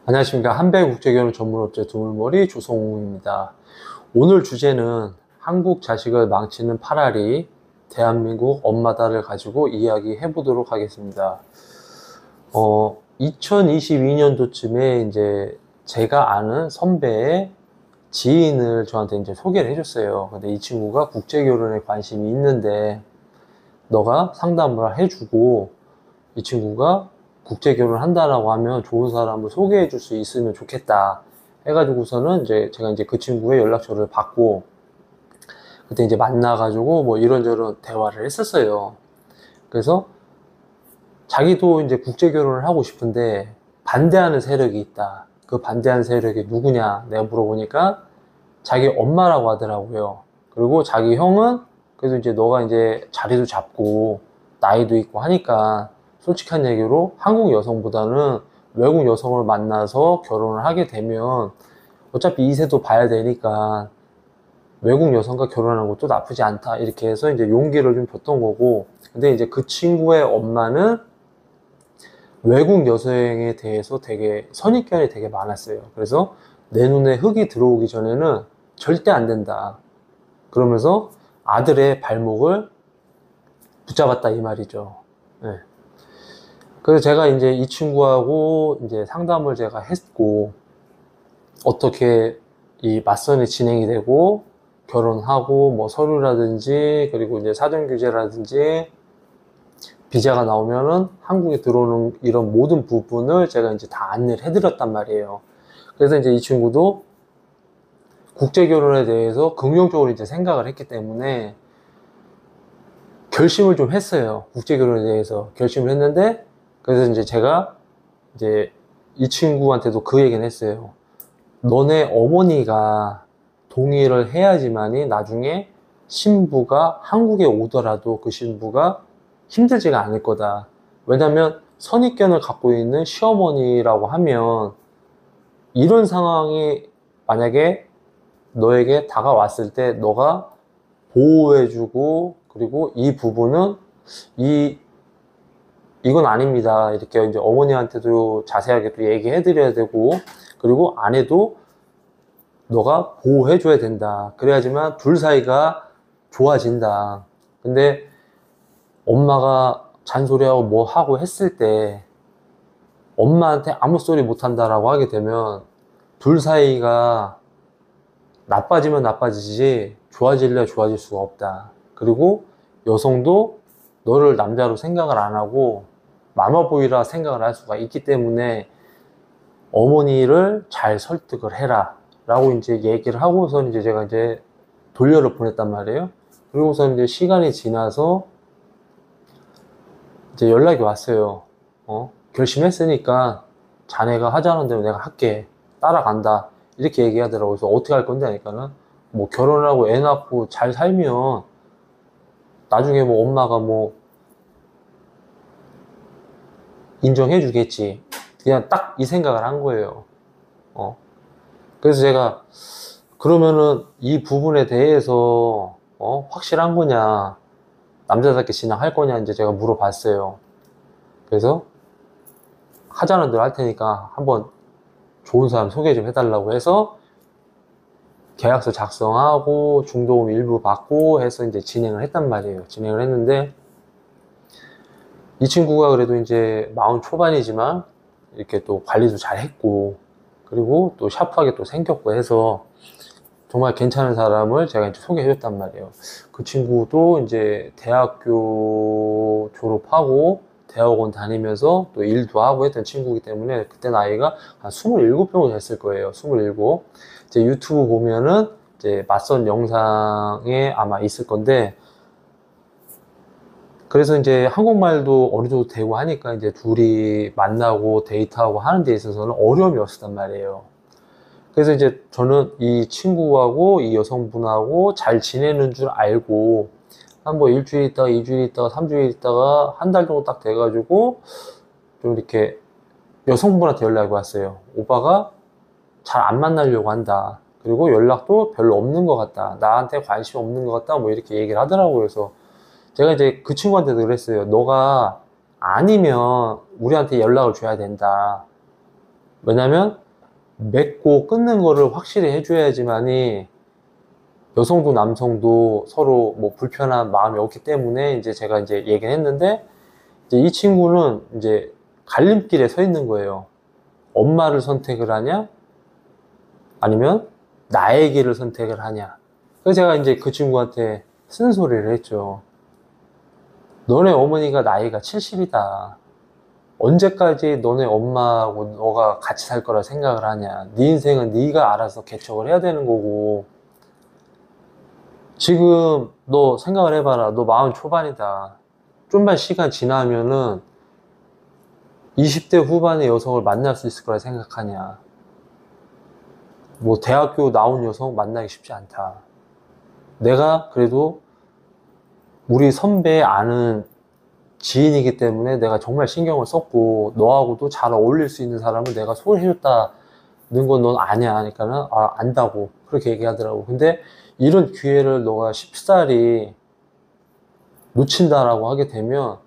안녕하십니까. 한배국제결혼 전문업체 두물머리 조성웅입니다. 오늘 주제는 한국 자식을 망치는 파라리, 대한민국 엄마다를 가지고 이야기해 보도록 하겠습니다. 2022년도쯤에 이제 제가 아는 선배의 지인을 저한테 이제 소개를 해줬어요. 근데 이 친구가 국제결혼에 관심이 있는데 너가 상담을 해주고 이 친구가 국제 결혼을 한다라고 하면 좋은 사람을 소개해 줄 수 있으면 좋겠다 해가지고서는 이제 제가 이제 그 친구의 연락처를 받고 그때 이제 만나가지고 뭐 이런저런 대화를 했었어요. 그래서 자기도 이제 국제 결혼을 하고 싶은데 반대하는 세력이 있다. 그 반대하는 세력이 누구냐 내가 물어보니까 자기 엄마라고 하더라고요. 그리고 자기 형은 그래도 이제 너가 이제 자리도 잡고 나이도 있고 하니까 솔직한 얘기로 한국 여성보다는 외국 여성을 만나서 결혼을 하게 되면 어차피 이세도 봐야 되니까 외국 여성과 결혼하는 것도 나쁘지 않다 이렇게 해서 이제 용기를 좀 줬던 거고, 근데 이제 그 친구의 엄마는 외국 여성에 대해서 되게 선입견이 되게 많았어요. 그래서 내 눈에 흙이 들어오기 전에는 절대 안 된다 그러면서 아들의 발목을 붙잡았다 이 말이죠. 네. 그래서 제가 이제 이 친구하고 이제 상담을 제가 했고, 어떻게 이 맞선이 진행이 되고, 결혼하고, 뭐 서류라든지, 그리고 이제 사전규제라든지, 비자가 나오면은 한국에 들어오는 이런 모든 부분을 제가 이제 다 안내를 해드렸단 말이에요. 그래서 이제 이 친구도 국제결혼에 대해서 긍정적으로 이제 생각을 했기 때문에 결심을 좀 했어요. 국제결혼에 대해서 결심을 했는데, 그래서 이제 제가 이제 이 친구한테도 그 얘기는 했어요. 너네 어머니가 동의를 해야지만이 나중에 신부가 한국에 오더라도 그 신부가 힘들지가 않을 거다. 왜냐면 선입견을 갖고 있는 시어머니라고 하면 이런 상황이 만약에 너에게 다가왔을 때 너가 보호해주고, 그리고 이 부분은 이건 아닙니다 이렇게 이제 어머니한테도 자세하게 또 얘기해 드려야 되고, 그리고 아내도 너가 보호해 줘야 된다. 그래야지만 둘 사이가 좋아진다. 근데 엄마가 잔소리하고 뭐 하고 했을 때 엄마한테 아무 소리 못 한다라고 하게 되면 둘 사이가 나빠지면 나빠지지 좋아질래 좋아질 수가 없다. 그리고 여성도 너를 남자로 생각을 안 하고 마마보이라 생각을 할 수가 있기 때문에 어머니를 잘 설득을 해라 라고 이제 얘기를 하고서 이제 제가 이제 돌려를 보냈단 말이에요. 그리고서 이제 시간이 지나서 이제 연락이 왔어요. 결심했으니까 자네가 하자는 대로 내가 할게. 따라간다. 이렇게 얘기하더라고요. 그래서 어떻게 할 건데 하니까는 뭐 결혼을 하고 애 낳고 잘 살면 나중에 뭐 엄마가 뭐 인정해 주겠지. 그냥 딱 이 생각을 한 거예요. 그래서 제가 그러면은 이 부분에 대해서 확실한 거냐, 남자답게 진행할 거냐 이제 제가 물어봤어요. 그래서 하자는 대로 할 테니까 한번 좋은 사람 소개 좀 해달라고 해서 계약서 작성하고 중도금 일부 받고 해서 이제 진행을 했단 말이에요. 진행을 했는데 이 친구가 그래도 이제 40 초반이지만 이렇게 또 관리도 잘 했고, 그리고 또 샤프하게 또 생겼고 해서 정말 괜찮은 사람을 제가 이제 소개해 줬단 말이에요. 그 친구도 이제 대학교 졸업하고 대학원 다니면서 또 일도 하고 했던 친구이기 때문에 그때 나이가 한 27 정도 됐을 거예요. 27. 이제 유튜브 보면은 이제 맞선 영상에 아마 있을 건데, 그래서 이제 한국말도 어느 정도 되고 하니까 이제 둘이 만나고 데이트하고 하는 데 있어서는 어려움이 없었단 말이에요. 그래서 이제 저는 이 친구하고 이 여성분하고 잘 지내는 줄 알고 한 뭐 일주일 있다가 2주일 있다가 3주일 있다가 한 달 정도 딱 돼가지고 좀 이렇게 여성분한테 연락이 왔어요. 오빠가 잘 안 만나려고 한다. 그리고 연락도 별로 없는 것 같다. 나한테 관심 없는 것 같다. 뭐 이렇게 얘기를 하더라고요. 그래서 제가 이제 그 친구한테도 그랬어요. 너가 아니면 우리한테 연락을 줘야 된다. 왜냐면 맺고 끊는 거를 확실히 해줘야지만이 여성도 남성도 서로 뭐 불편한 마음이 없기 때문에 이제 제가 이제 얘기를 했는데, 이제 이 친구는 이제 갈림길에 서 있는 거예요. 엄마를 선택을 하냐? 아니면 나의 길을 선택을 하냐? 그래서 제가 이제 그 친구한테 쓴소리를 했죠. 너네 어머니가 나이가 70이다. 언제까지 너네 엄마하고 너가 같이 살 거라 생각을 하냐. 네 인생은 네가 알아서 개척을 해야 되는 거고, 지금 너 생각을 해봐라. 너 40 초반이다. 좀만 시간 지나면은 20대 후반의 여성을 만날 수 있을 거라 생각하냐. 뭐 대학교 나온 여성 만나기 쉽지 않다. 내가 그래도 우리 선배 아는 지인이기 때문에 내가 정말 신경을 썼고, 너하고도 잘 어울릴 수 있는 사람을 내가 소개해줬다는 건 넌 아냐 하니까는, 아, 안다고 그렇게 얘기하더라고. 근데 이런 기회를 너가 쉽사리 놓친다라고 하게 되면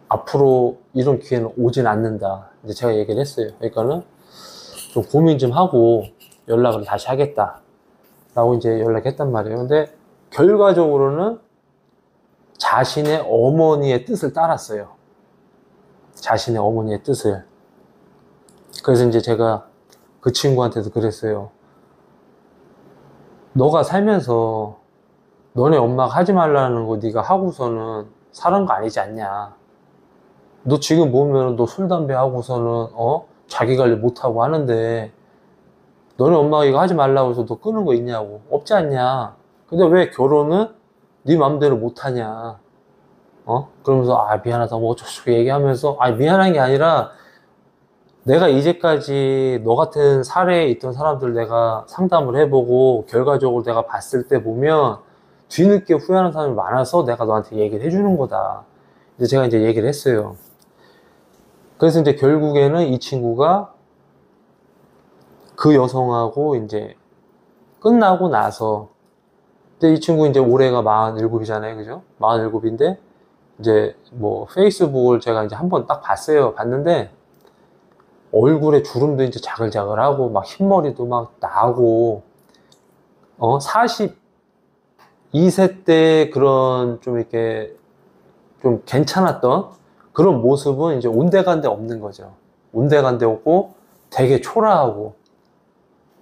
앞으로 이런 기회는 오진 않는다. 이제 제가 얘기를 했어요. 그러니까는 좀 고민 좀 하고 연락을 다시 하겠다 라고 이제 연락했단 말이에요. 근데 결과적으로는 자신의 어머니의 뜻을 따랐어요. 자신의 어머니의 뜻을. 그래서 이제 제가 그 친구한테도 그랬어요. 너가 살면서 너네 엄마가 하지 말라는 거 네가 하고서는 사는 거 아니지 않냐. 너 지금 보면 너 술, 담배 하고서는 자기 관리 못하고 하는데 너네 엄마가 이거 하지 말라고 해서 너 끊은 거 있냐고. 없지 않냐. 근데 왜 결혼은 네 맘대로 못하냐. 그러면서 아 미안하다 뭐 어쩌고 얘기하면서, 아 미안한 게 아니라 내가 이제까지 너 같은 사례에 있던 사람들 내가 상담을 해보고 결과적으로 내가 봤을 때 보면 뒤늦게 후회하는 사람이 많아서 내가 너한테 얘기를 해주는 거다. 이제 제가 이제 얘기를 했어요. 그래서 이제 결국에는 이 친구가 그 여성하고 이제 끝나고 나서, 이제 이 친구 이제 올해가 47이잖아요. 그죠? 47인데 이제 뭐 페이스북을 제가 이제 한번 딱 봤어요. 봤는데 얼굴에 주름도 이제 자글자글하고 막 흰머리도 막 나고, 42세 때 그런 좀 이렇게 좀 괜찮았던 그런 모습은 이제 온데간데 없는 거죠. 온데간데 없고 되게 초라하고.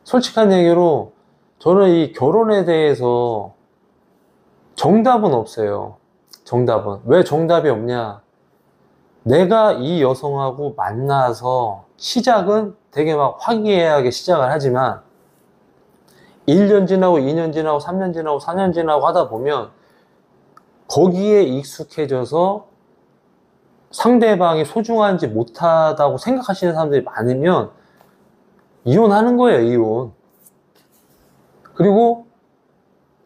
솔직한 얘기로 저는 이 결혼에 대해서 정답은 없어요. 정답은. 왜 정답이 없냐? 내가 이 여성하고 만나서 시작은 되게 막 화기애애하게 시작을 하지만 1년 지나고 2년 지나고 3년 지나고 4년 지나고 하다 보면 거기에 익숙해져서 상대방이 소중한지 못하다고 생각하시는 사람들이 많으면 이혼하는 거예요, 이혼. 그리고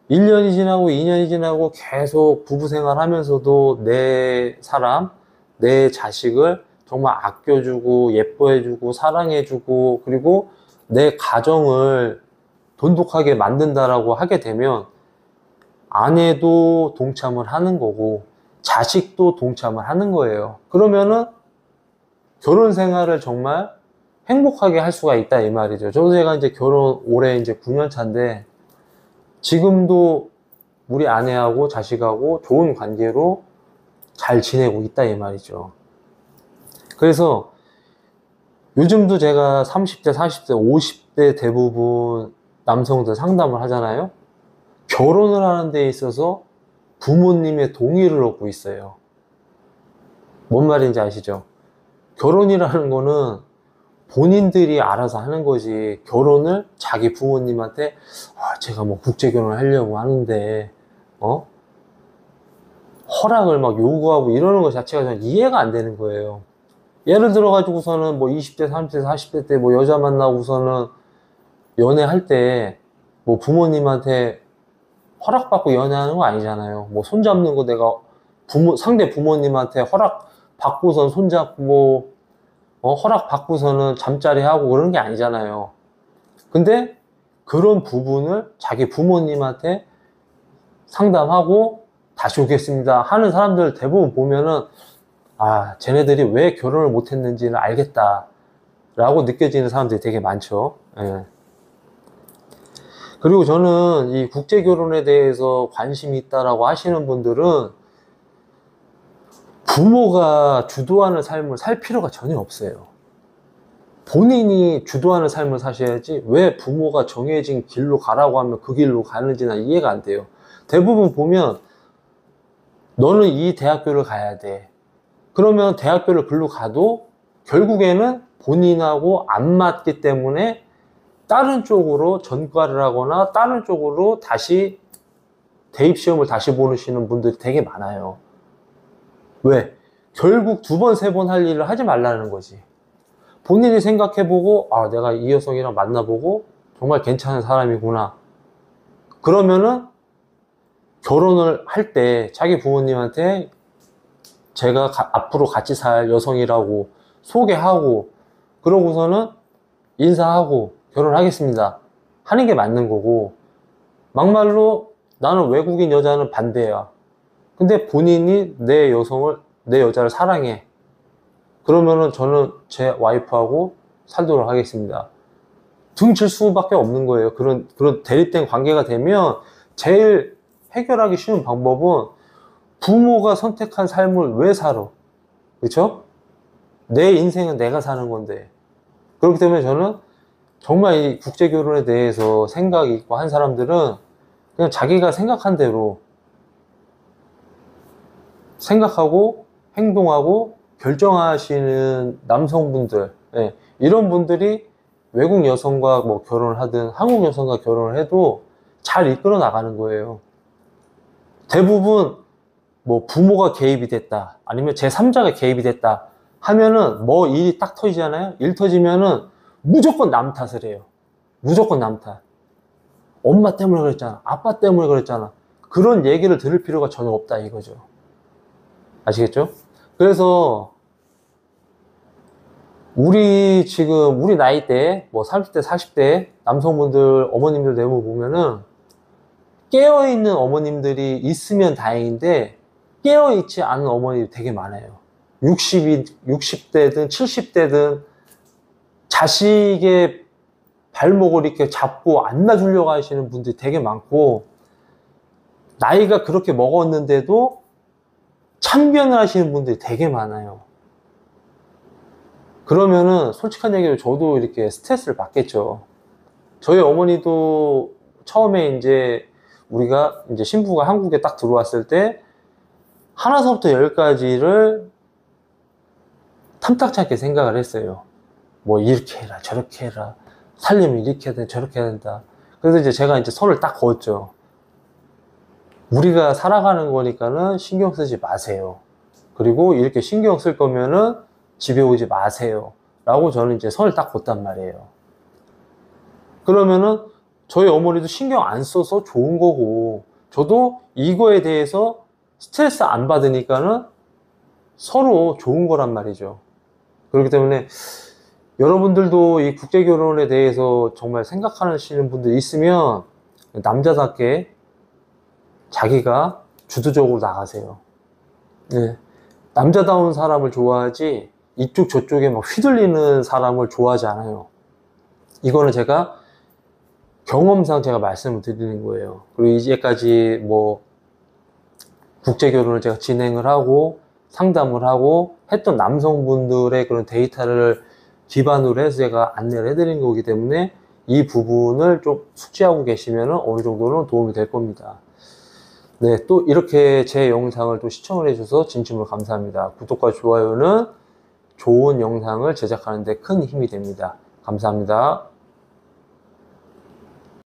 1년이 지나고 2년이 지나고 계속 부부 생활 하면서도 내 사람, 내 자식을 정말 아껴주고 예뻐해주고 사랑해주고 그리고 내 가정을 돈독하게 만든다라고 하게 되면 아내도 동참을 하는 거고 자식도 동참을 하는 거예요. 그러면은 결혼 생활을 정말 행복하게 할 수가 있다 이 말이죠. 저도 제가 이제 결혼 올해 이제 9년 차인데 지금도 우리 아내하고 자식하고 좋은 관계로 잘 지내고 있다 이 말이죠. 그래서 요즘도 제가 30대, 40대, 50대 대부분 남성들 상담을 하잖아요. 결혼을 하는 데 있어서 부모님의 동의를 얻고 있어요. 뭔 말인지 아시죠? 결혼이라는 거는 본인들이 알아서 하는 거지, 결혼을 자기 부모님한테 제가 뭐 국제결혼을 하려고 하는데 허락을 막 요구하고 이러는 것 자체가 저는 이해가 안 되는 거예요. 예를 들어 가지고서는 뭐 20대, 30대, 40대 때 뭐 여자 만나고서는 연애할 때 뭐 부모님한테 허락받고 연애하는 거 아니잖아요. 뭐 손잡는 거 내가 상대 부모님한테 허락받고선 손잡고 허락받고서는 잠자리 하고 그런 게 아니잖아요. 근데 그런 부분을 자기 부모님한테 상담하고 다시 오겠습니다 하는 사람들 대부분 보면은 아, 쟤네들이 왜 결혼을 못 했는지는 알겠다. 라고 느껴지는 사람들이 되게 많죠. 예. 그리고 저는 이 국제 결혼에 대해서 관심이 있다라고 하시는 분들은 부모가 주도하는 삶을 살 필요가 전혀 없어요. 본인이 주도하는 삶을 사셔야지 왜 부모가 정해진 길로 가라고 하면 그 길로 가는지는 이해가 안 돼요. 대부분 보면 너는 이 대학교를 가야 돼. 그러면 대학교를 글로 가도 결국에는 본인하고 안 맞기 때문에 다른 쪽으로 전과를 하거나 다른 쪽으로 다시 대입시험을 다시 보시는 분들이 되게 많아요. 왜? 결국 두 번, 세 번 할 일을 하지 말라는 거지. 본인이 생각해보고, 아, 내가 이 여성이랑 만나보고 정말 괜찮은 사람이구나. 그러면은 결혼을 할 때 자기 부모님한테 제가 앞으로 같이 살 여성이라고 소개하고, 그러고서는 인사하고 결혼하겠습니다 하는 게 맞는 거고, 막말로 나는 외국인 여자는 반대야. 근데 본인이 내 여자를 사랑해. 그러면은 저는 제 와이프하고 살도록 하겠습니다. 등칠 수밖에 없는 거예요. 그런 대립된 관계가 되면 제일 해결하기 쉬운 방법은 부모가 선택한 삶을 왜 살아? 그렇죠? 내 인생은 내가 사는 건데. 그렇기 때문에 저는 정말 이 국제결혼에 대해서 생각이 있고 한 사람들은 그냥 자기가 생각한 대로 생각하고 행동하고 결정하시는 남성분들, 예, 이런 분들이 외국 여성과 뭐 결혼을 하든 한국 여성과 결혼을 해도 잘 이끌어 나가는 거예요. 대부분 뭐 부모가 개입이 됐다, 아니면 제3자가 개입이 됐다 하면은 뭐 일이 딱 터지잖아요. 일 터지면은 무조건 남 탓을 해요. 무조건 남 탓. 엄마 때문에 그랬잖아, 아빠 때문에 그랬잖아. 그런 얘기를 들을 필요가 전혀 없다 이거죠. 아시겠죠? 그래서 우리 나이대 뭐 30대 40대 남성분들 어머님들 내모 보면은 깨어있는 어머님들이 있으면 다행인데 깨어있지 않은 어머니들이 되게 많아요. 60대든 70대든 자식의 발목을 이렇게 잡고 안아주려고 하시는 분들이 되게 많고, 나이가 그렇게 먹었는데도 참견을 하시는 분들이 되게 많아요. 그러면은 솔직한 얘기로 저도 이렇게 스트레스를 받겠죠. 저희 어머니도 처음에 이제 우리가 이제 신부가 한국에 딱 들어왔을 때 하나서부터 열까지를 탐탁치 않게 생각을 했어요. 뭐 이렇게 해라 저렇게 해라, 살려면 이렇게 해야 된다 저렇게 해야 된다. 그래서 이제 제가 이제 선을 딱 그었죠. 우리가 살아가는 거니까는 신경 쓰지 마세요. 그리고 이렇게 신경 쓸 거면은 집에 오지 마세요 라고 저는 이제 선을 딱 걷단 말이에요. 그러면은 저희 어머니도 신경 안 써서 좋은 거고, 저도 이거에 대해서 스트레스 안 받으니까는 서로 좋은 거란 말이죠. 그렇기 때문에 여러분들도 이 국제결혼에 대해서 정말 생각하시는 분들 있으면 남자답게 자기가 주도적으로 나가세요. 네. 남자다운 사람을 좋아하지 이쪽 저쪽에 막 휘둘리는 사람을 좋아하지 않아요. 이거는 제가 경험상 제가 말씀을 드리는 거예요. 그리고 이제까지 뭐 국제결혼을 제가 진행을 하고 상담을 하고 했던 남성분들의 그런 데이터를 기반으로 해서 제가 안내를 해드린 거기 때문에 이 부분을 좀 숙지하고 계시면 어느 정도는 도움이 될 겁니다. 네, 또 이렇게 제 영상을 또 시청을 해주셔서 진심으로 감사합니다. 구독과 좋아요는 좋은 영상을 제작하는 데 큰 힘이 됩니다. 감사합니다.